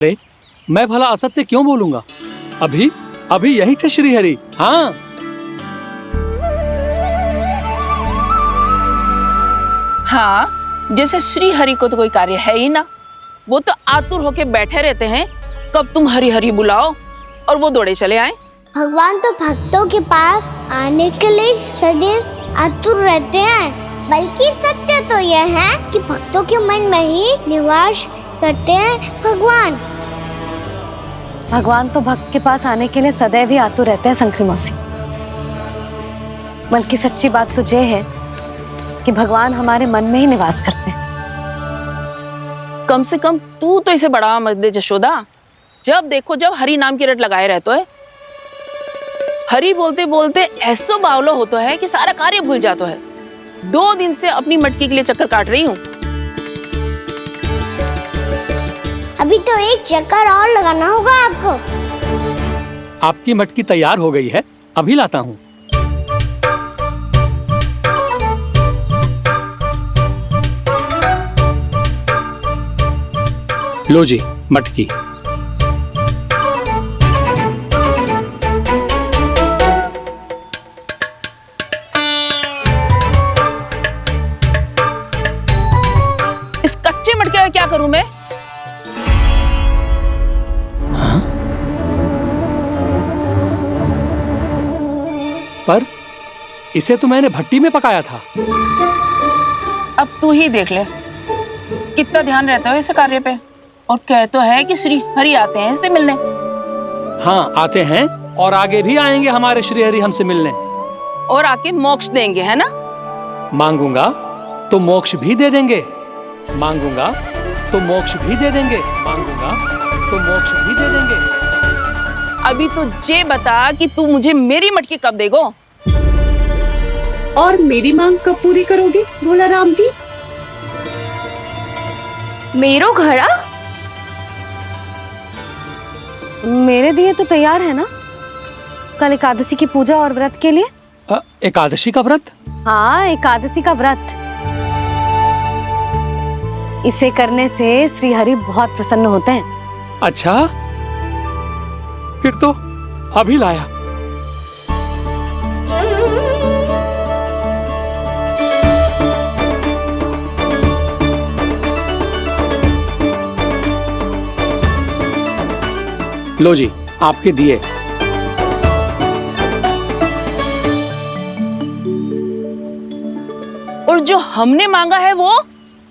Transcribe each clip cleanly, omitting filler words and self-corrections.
अरे मैं भला असत्य क्यों बोलूंगा? अभी अभी यही थे श्रीहरि। हाँ, हाँ, जैसे श्री हरि को तो कोई कार्य है ही ना। वो तो आतुर होके बैठे रहते हैं कब तुम हरि हरि बुलाओ और वो दौड़े चले आए। भगवान तो भक्तों के पास आने के लिए सदैव आतुर रहते हैं। बल्कि सत्य तो यह है कि भक्तों के मन में ही निवास करते हैं भगवान। भगवान तो भक्त के पास आने के लिए सदैव ही आतुर रहते हैं शंकरी मौसी। बल्कि सच्ची बात तो ये है कि भगवान हमारे मन में ही निवास करते हैं। कम से कम तू तो इसे बढ़ावा मत दे जशोदा। जब देखो जब हरि नाम की रट लगाए रहते है। हरि बोलते बोलते ऐसो बावलो होता है कि सारा कार्य भूल जाता है। 2 दिन से अपनी मटकी के लिए चक्कर काट रही हूँ। अभी तो एक चक्कर और लगाना होगा आपको। आपकी मटकी तैयार हो गई है, अभी लाता हूँ। लो जी मटकी। इस कच्चे मटके का क्या करूं मैं? पर इसे तो मैंने भट्टी में पकाया था। अब तू ही देख ले कितना ध्यान रहता है इस कार्य पे। और कह तो है कि श्री हरि आते हैं इससे मिलने। हाँ आते हैं और आगे भी आएंगे हमारे श्रीहरि हमसे मिलने। और आके मोक्ष देंगे, है ना? मांगूंगा तो मोक्ष भी दे देंगे, मांगूंगा तो मोक्ष भी दे देंगे, मांगूंगा तो मोक्ष भी दे देंगे। अभी तो ये बता कि तू मुझे मेरी मटकी कब देगो? और मेरी मांग कब पूरी करोगे भोला राम जी? मेरो घड़ा मेरे दिए तो तैयार है ना कल एकादशी की पूजा और व्रत के लिए। एकादशी का व्रत? हाँ, एकादशी का व्रत। इसे करने से श्री हरि बहुत प्रसन्न होते हैं। अच्छा, फिर तो अभी लाया। लो जी आपके दिए। और जो हमने मांगा है वो?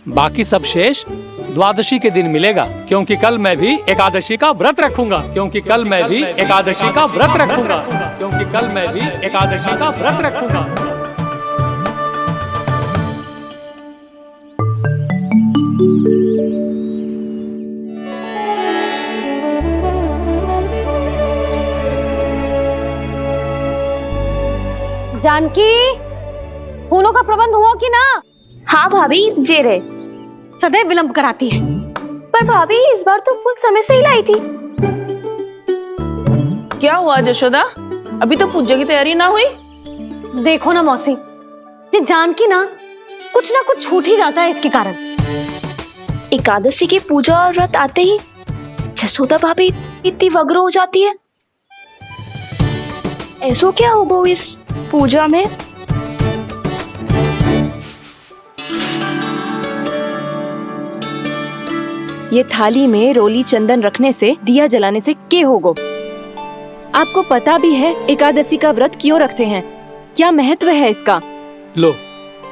बाकी सब शेष द्वादशी के दिन मिलेगा, क्योंकि कल मैं भी एकादशी का व्रत रखूंगा, क्योंकि कल मैं भी एकादशी का व्रत रखूंगा, क्योंकि कल मैं भी एकादशी का व्रत रखूंगा। जानकी, फूलों का प्रबंध हुआ कि ना? हाँ भाभी, जे रे। सदैव विलंब कराती है। पर भाभी इस बार तो फूल समय से ही लाई थी। क्या हुआ जशोदा? अभी तो पूजा की तैयारी ना हुई? देखो ना मौसी, ये जानकी ना कुछ छूट ही जाता है इसके कारण। एकादशी की पूजा और व्रत आते ही जसोदा भाभी इतनी वग्र हो जाती है। ऐसो क्या होगा इस पूजा में? ये थाली में रोली चंदन रखने से, दिया जलाने से के होगो? आपको पता भी है एकादशी का व्रत क्यों रखते हैं? क्या महत्व है इसका? लो,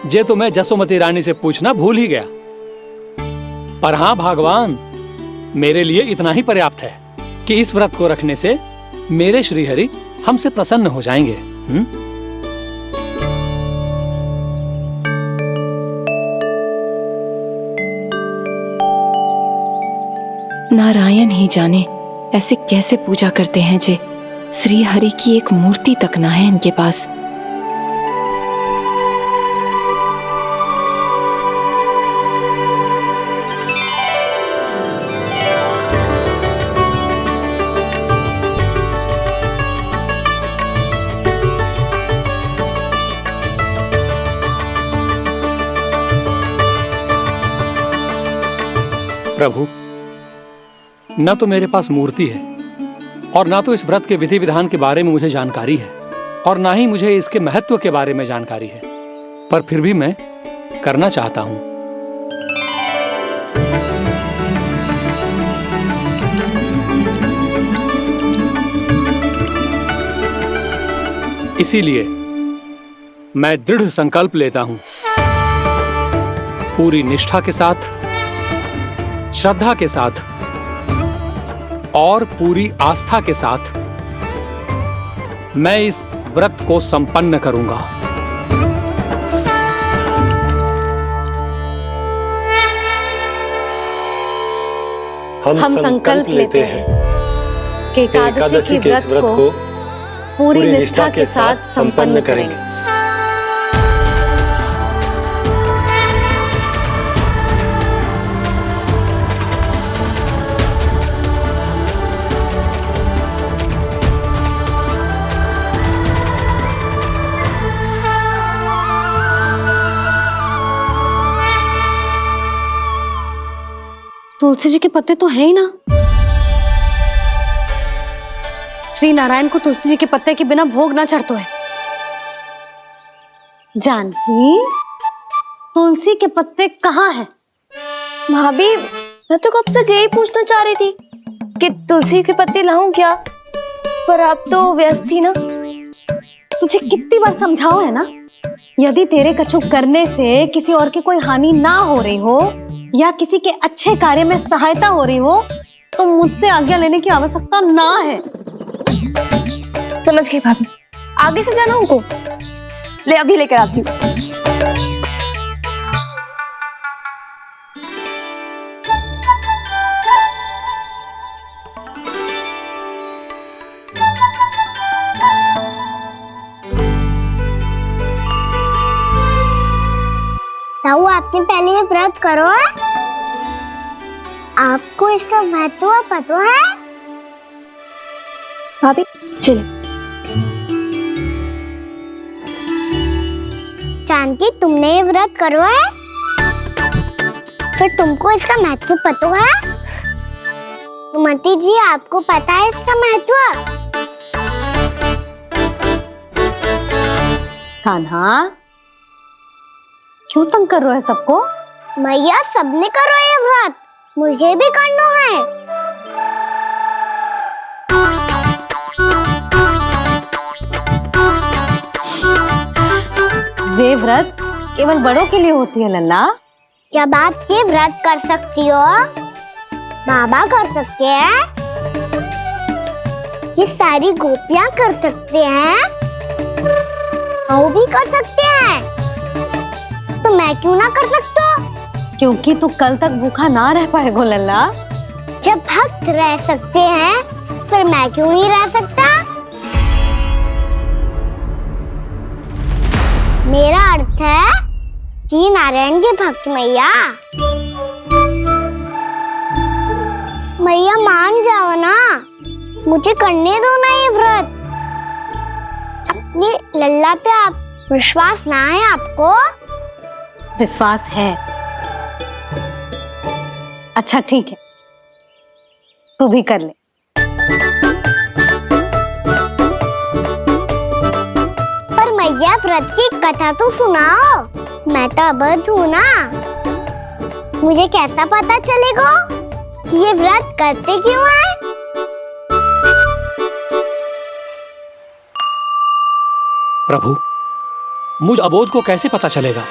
जे तो मैं जसोमती रानी से पूछना भूल ही गया। पर हाँ भगवान, मेरे लिए इतना ही पर्याप्त है कि इस व्रत को रखने से मेरे श्रीहरि हमसे प्रसन्न हो जाएंगे। नारायण ही जाने ऐसे कैसे पूजा करते हैं जे श्री हरि की एक मूर्ति तक ना है इनके पास। प्रभु, न तो मेरे पास मूर्ति है और ना तो इस व्रत के विधि विधान के बारे में मुझे जानकारी है और ना ही मुझे इसके महत्व के बारे में जानकारी है, पर फिर भी मैं करना चाहता हूं। इसीलिए मैं दृढ़ संकल्प लेता हूं, पूरी निष्ठा के साथ, श्रद्धा के साथ और पूरी आस्था के साथ मैं इस व्रत को संपन्न करूंगा। हम संकल्प लेते हैं कि एकादशी के व्रत को पूरी निष्ठा के साथ संपन्न करेंगे। तुलसी जी के पत्ते तो हैं ही ना। श्री नारायण को तुलसी जी के पत्ते के बिना भोग ना चढ़तो है। जानकी, तुलसी के पत्ते कहाँ हैं? भाभी, मैं तो कब से यही पूछना चाह रही थी कि तुलसी के पत्ते लाऊं क्या, पर आप तो व्यस्त थी ना। तुझे कितनी बार समझाओ है ना, यदि तेरे कछु करने से किसी और की कोई हानि ना हो रही हो या किसी के अच्छे कार्य में सहायता हो रही हो तो मुझसे आज्ञा लेने की आवश्यकता ना है। समझ गई भाभी, आगे से जाना उनको। ले अभी लेकर आती हूँ। ताऊ, आपने पहले ये व्रत करो है? आपको इसका महत्व पता है? भाभी चले। जानकी, तुमने ये व्रत करो है? फिर तुमको इसका महत्व पता है? सुमति जी, आपको पता है इसका महत्व? कान्हा, क्यों तंग कर रहे हो सबको? मैया, सबने करो ये व्रत, मुझे भी करना है। ये व्रत केवल बड़ों के लिए होती है लल्ला। जब आप ये व्रत कर सकती हो, बाबा कर सकते हैं, ये सारी गोपियां कर सकते हैं, वो भी कर सकते हैं, तो मैं क्यों ना कर सकता? क्योंकि तू कल तक भूखा ना रह पाएगो लल्ला। जब भक्त रह सकते हैं, फिर मैं क्यों नहीं रह सकता? मेरा अर्थ है कि नारायण के भक्त मैया, मैया मान जाओ ना, मुझे करने दो ना ये व्रत। अपनी लल्ला पे आप विश्वास ना है आपको? विश्वास है। अच्छा ठीक है, तू भी कर ले। पर मैया, व्रत की कथा तो सुनाओ, मैं तो अबध हूँ ना। मुझे कैसा पता चलेगा कि ये व्रत करते क्यों हैं? प्रभु, मुझ अबोध को कैसे पता चलेगा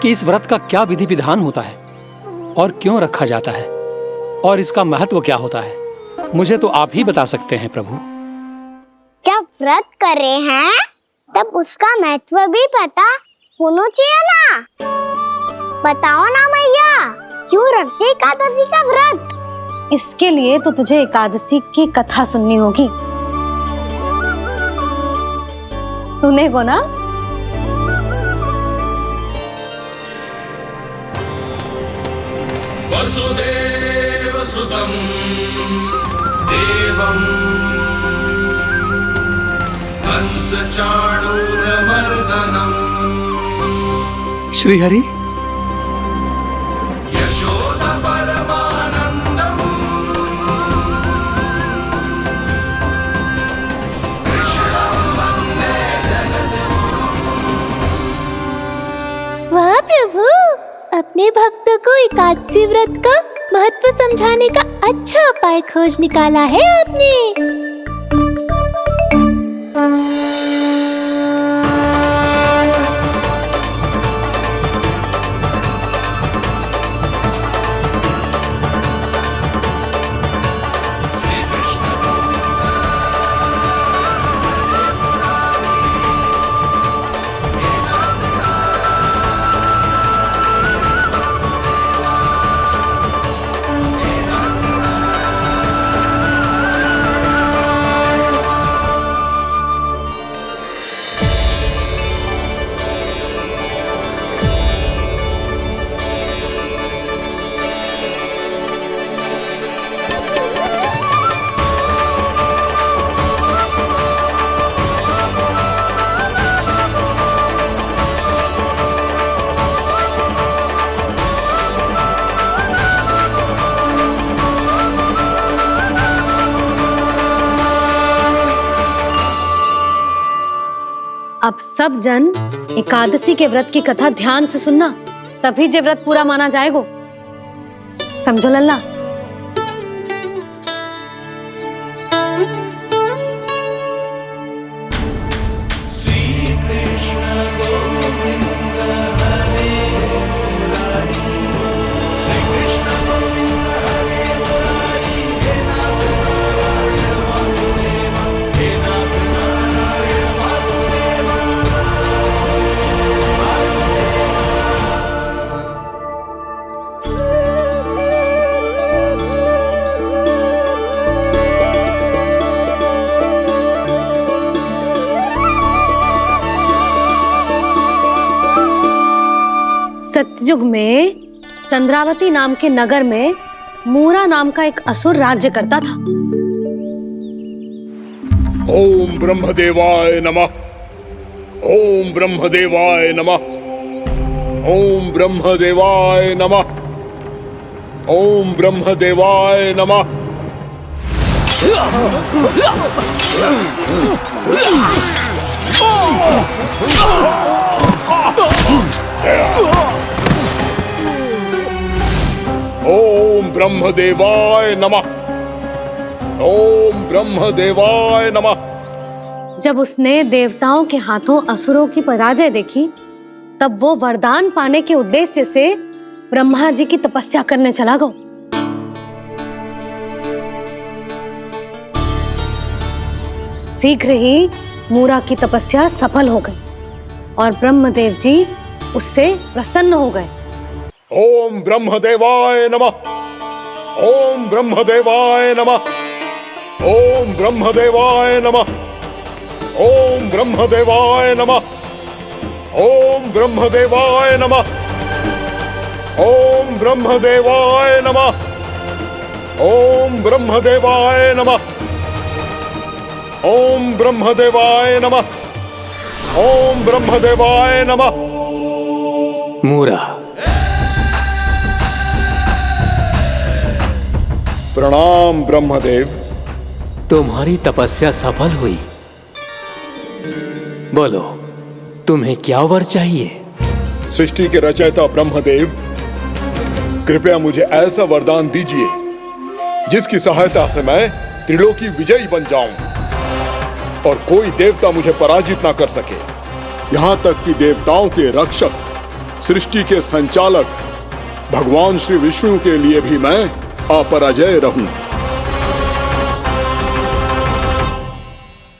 कि इस व्रत का क्या विधि विधान होता है और क्यों रखा जाता है और इसका महत्व क्या होता है? मुझे तो आप ही बता सकते हैं प्रभु। जब व्रत कर रहे हैं तब उसका महत्व भी पता होना चाहिए ना। बताओ ना मैया, क्यों रखते एकादशी का व्रत? इसके लिए तो तुझे एकादशी की कथा सुननी होगी। सुनेगो ना? वसुदेव सुतं देवं कंस चाणूरमर्दनम् श्रीहरि, यशोदा परमानंदम् नए भक्तों को एकादशी व्रत का महत्व समझाने का अच्छा उपाय खोज निकाला है आपने। अब सब जन एकादशी के व्रत की कथा ध्यान से सुनना, तभी जे व्रत पूरा माना जाएगो। समझो लल्ला। सतयुग में चंद्रावती नाम के नगर में मूरा नाम का एक असुर राज्य करता था। ओम ब्रह्मदेवाय नमः। ओम ब्रह्मदेवाय नमः। ओम ब्रह्मदेवाय नमः। ओम ब्रह्मदेवाय नमः। ओम ब्रह्मदेवाय नमः। ओम ब्रह्मदेवाय नमः। जब उसने देवताओं के हाथों असुरों की पराजय देखी, तब वो वरदान पाने के उद्देश्य से ब्रह्मा जी की तपस्या करने चला गया। शीघ्र ही मूरा की तपस्या सफल हो गई और ब्रह्मदेव जी उससे प्रसन्न हो गए। ओम ब्रह्मदेवाय नमः। ओम ब्रह्मदेवाय नमः। ओम ब्रह्मदेवाय नमः। ओम ब्रह्मदेवाय नमः। ओम ब्रह्मदेवाय नमः। ओम ब्रह्मदेवाय नमः। ओम ब्रह्मदेवाय नमः। ओम ब्रह्मदेवाय नमः। ओम ब्रह्मदेवाय नमः। मूरा, प्रणाम ब्रह्मदेव। तुम्हारी तपस्या सफल हुई। बोलो, तुम्हें क्या वर चाहिए? सृष्टि के रचयिता ब्रह्मदेव, कृपया मुझे ऐसा वरदान दीजिए जिसकी सहायता से मैं त्रिलोकी विजयी बन जाऊं और कोई देवता मुझे पराजित ना कर सके। यहां तक कि देवताओं के रक्षक, सृष्टि के संचालक भगवान श्री विष्णु के लिए भी मैं अपराजय रहूं।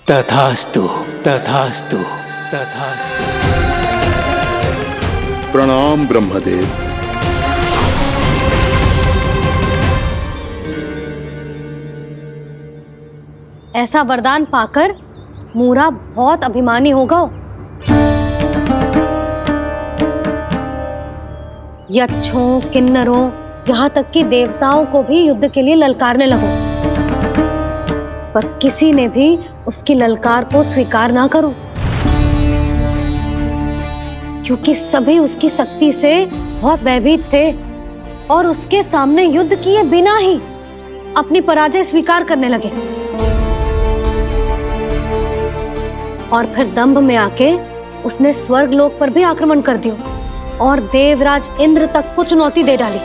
तथास्तु, तथास्तु, तथास्तु। प्रणाम ब्रह्मदेव। ऐसा वरदान पाकर मूरा बहुत अभिमानी होगा। यक्षों, किन्नरों, यहाँ तक कि देवताओं को भी युद्ध के लिए ललकारने लगो, पर किसी ने भी उसकी ललकार को स्वीकार ना करो, क्योंकि सभी उसकी शक्ति से बहुत भयभीत थे और उसके सामने युद्ध किए बिना ही अपनी पराजय स्वीकार करने लगे और फिर दंभ में आके उसने स्वर्ग लोक पर भी आक्रमण कर दिया। और देवराज इंद्र तक को चुनौती दे डाली।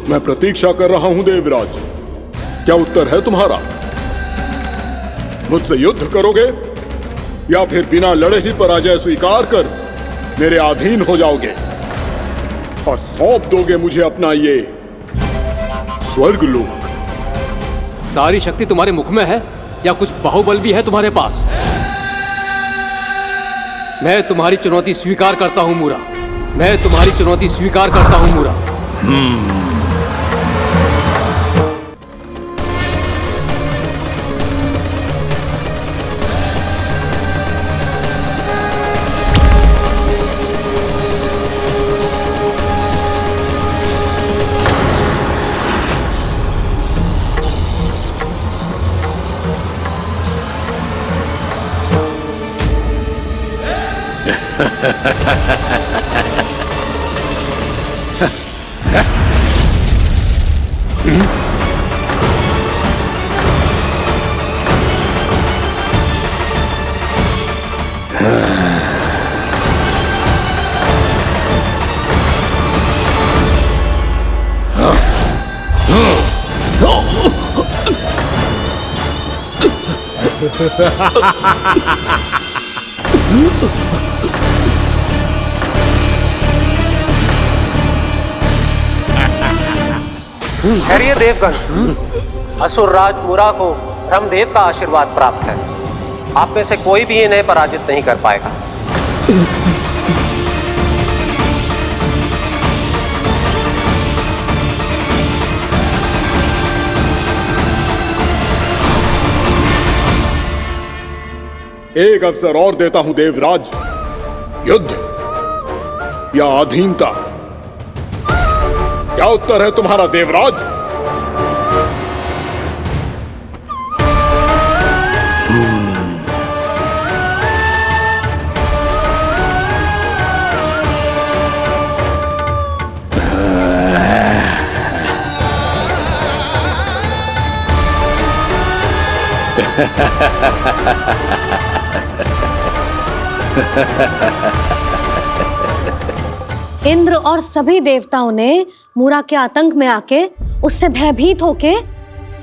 मैं प्रतीक्षा कर रहा हूं देवराज, क्या उत्तर है तुम्हारा? मुझसे युद्ध करोगे या फिर बिना लड़े ही पराजय स्वीकार कर मेरे अधीन हो जाओगे और सौंप दोगे मुझे अपना ये स्वर्ग लोक? सारी शक्ति तुम्हारे मुख में है या कुछ बाहुबल भी है तुम्हारे पास? मैं तुम्हारी चुनौती स्वीकार करता हूं मूरा, मैं तुम्हारी चुनौती स्वीकार करता हूं मूरा। खैरिए देवगण, असुर राज मूरा को ब्रह्मदेव का आशीर्वाद प्राप्त है। आप में से कोई भी इन्हें पराजित नहीं कर पाएगा। एक अवसर और देता हूं देवराज, युद्ध या अधीनता, क्या उत्तर है तुम्हारा देवराज? इंद्र और सभी देवताओं ने मूरा के आतंक में आके उससे भयभीत होके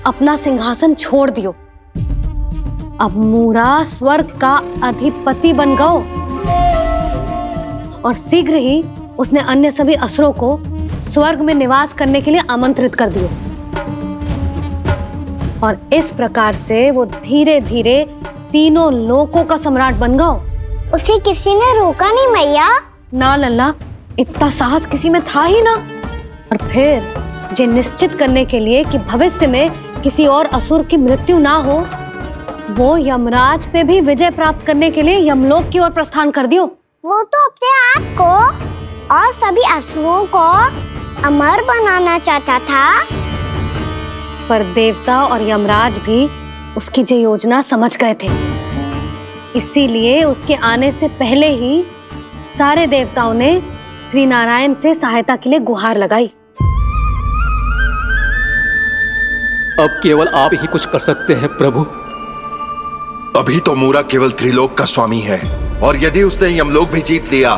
अपना सिंहासन छोड़ दियो। अब मूरा स्वर्ग का अधिपति बन गयो और शीघ्र ही उसने अन्य सभी असुरों को स्वर्ग में निवास करने के लिए आमंत्रित कर दियो। और इस प्रकार से वो धीरे धीरे तीनों लोकों का सम्राट बन गयो। उसे किसी ने रोका नहीं मैया? ना लल्ला, इतना साहस किसी में था ही ना। और फिर ये निश्चित करने के लिए कि भविष्य में किसी और असुर की मृत्यु ना हो, वो यमराज पे भी विजय प्राप्त करने के लिए यमलोक की ओर प्रस्थान कर दियो। वो तो अपने आप को और सभी असुरों को अमर बनाना चाहता था। पर देवता और यमराज भी उसकी ये योजना समझ गए थे, इसीलिए उसके आने से पहले ही सारे देवताओं ने श्री नारायण से सहायता के लिए गुहार लगाई। अब केवल आप ही कुछ कर सकते हैं प्रभु। अभी तो मूरा केवल त्रिलोक का स्वामी है, और यदि उसने यमलोक भी जीत लिया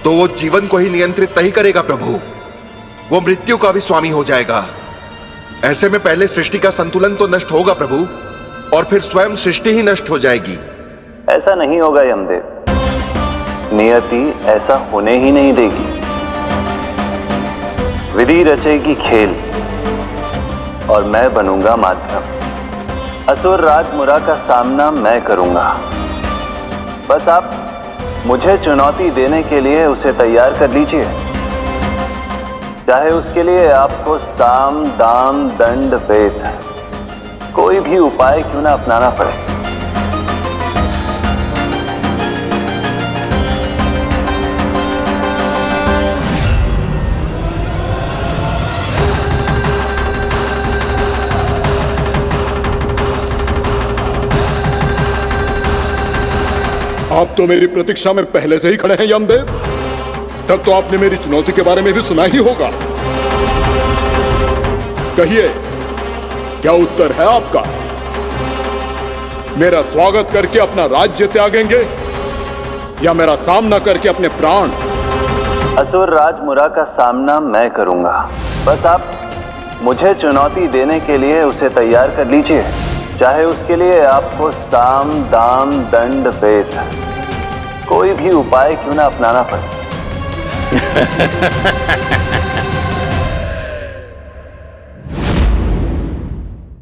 तो वो जीवन को ही नियंत्रित नहीं करेगा प्रभु, वो मृत्यु का भी स्वामी हो जाएगा। ऐसे में पहले सृष्टि का संतुलन तो नष्ट होगा प्रभु, और फिर स्वयं सृष्टि ही नष्ट हो जाएगी। ऐसा नहीं होगा यमदेव, नियति ऐसा होने ही नहीं देगी। विधि रचेगी खेल और मैं बनूंगा माध्यम। असुर राज मूरा का सामना मैं करूंगा। बस आप मुझे चुनौती देने के लिए उसे तैयार कर लीजिए, चाहे उसके लिए आपको साम दाम दंड भेद कोई भी उपाय क्यों ना अपनाना पड़े। आप तो मेरी प्रतीक्षा में पहले से ही खड़े हैं यमदेव। तब तो आपने मेरी चुनौती के बारे में भी सुना ही होगा। कहिए, क्या उत्तर है आपका? मेरा स्वागत करके अपना राज्य त्यागेंगे या मेरा सामना करके अपने प्राण? असुर राज मुरा का सामना मैं करूंगा। बस आप मुझे चुनौती देने के लिए उसे तैयार कर लीजिए, चाहे उसके लिए आपको साम दाम दंड भेद कोई भी उपाय क्यों ना अपनाना पड़े।